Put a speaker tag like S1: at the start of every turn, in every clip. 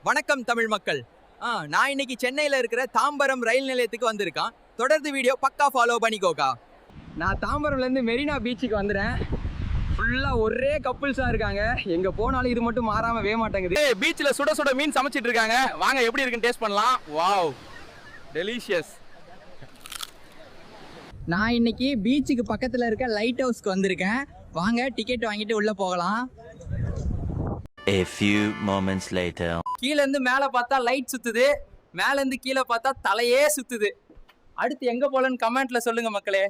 S1: வணக்கம் தமிழ் மக்கள். நான் இன்னைக்கு சென்னையில இருக்கிற தாம்பரம் ரயில் நிலையத்துக்கு வந்திருக்கேன். தொடர்ந்து வீடியோ பக்கா ஃபாலோ பண்ணிக்கோக்கா. நான் தாம்பரம்ல இருந்து மெரினா பீச்சுக்கு வந்துறேன். ஃபுல்லா ஒரே கப்புள்ஸா இருக்காங்க. எங்க போனாலும் இது மட்டும் மாறாம மாட்டேங்குது. பீச்ல சுட சுட மீன் சமைச்சிட்டு இருக்காங்க. வாங்க எப்படி இருக்குன்னு டேஸ்ட் பண்ணலாம். Wow, delicious. நான் இன்னைக்கு பீச்சுக்கு பக்கத்துல இருக்க லைட் ஹவுஸ்க்கு வந்திருக்கேன். வாங்க டிக்கெட் வாங்கிட்டு உள்ள போகலாம்.
S2: A few moments later.
S1: கீழ இருந்து மேல பார்த்தா லைட் சுத்துது, மேல இருந்து கீழே பார்த்தா தலையே சுத்துது. அடுத்து எங்க போலன்னு கமெண்ட்ல சொல்லுங்க மக்களே.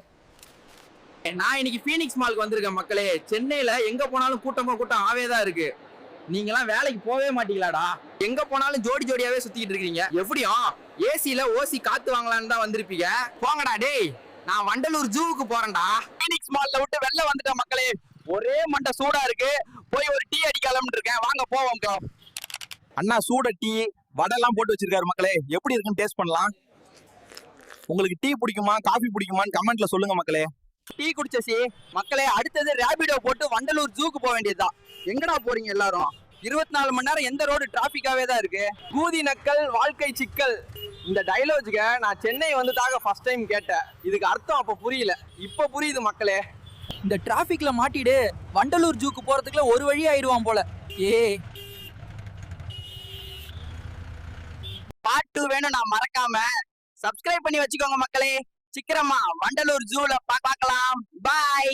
S1: நான் இன்னைக்கு ஃபீனிக்ஸ் மாலுக்கு வந்திருக்கேன் மக்களே. சென்னையில எங்க போனாலும் கூட்டம் ஆவேதான் இருக்கு. நீங்களாம் வேலைக்கு போவே மாட்டீங்களாடா? எங்க போனாலும் ஜோடி ஜோடியாவே சுத்திட்டு இருக்கீங்க. எப்படியும் ஏசில ஓசி காத்து வாங்கலான்னு தான் வந்திருப்பீங்க. போங்கடா டேய், நான் வண்டலூர் ஜூவுக்கு போறேன்டா. ஃபீனிக்ஸ் மால்ல விட்டு வெளில வந்துட்டேன் மக்களே. ஒரே மண்டை சூடா இருக்கு. போய் ஒரு டீ அடிக்கலாம்னு இருக்கேன். வாங்க போவோம். அண்ணா சூட டீ வடைலாம் போட்டு வச்சிருக்காரு மக்களே. எப்படி இருக்குன்னு டேஸ்ட் பண்ணலாம். உங்களுக்கு டீ பிடிக்குமா காஃபி பிடிக்குமான்னு கமெண்ட்ல சொல்லுங்க மக்களே. டீ குடிச்சசி மக்களே. அடுத்தது ரேபிடோ போட்டு வண்டலூர் ஜூக்கு போக வேண்டியதுதான். எங்கடா போறீங்க எல்லாரும்? 24 மணி நேரம் எந்த ரோடு டிராபிக்காவே தான் இருக்கு. கூதி நக்கல் வாழ்க்கை சிக்கல். இந்த டைலாஜுக்கு நான் சென்னை வந்து ஃபர்ஸ்ட் டைம் கேட்டேன். இதுக்கு அர்த்தம் அப்ப புரியல, இப்ப புரியுது மக்களே. இந்த டிராபிக்ல மாட்டிடு வண்டலூர் ஜூக்கு போறதுக்குள்ள ஒரு வழி ஆயிடுவான் போல. பாட்டு வேணும், நான் மறக்காம சப்ஸ்கிரைப் பண்ணி வச்சுக்கோங்க மக்களே. சீக்கிரமா வண்டலூர் ஜூல பார்க்கலாம். பாய்.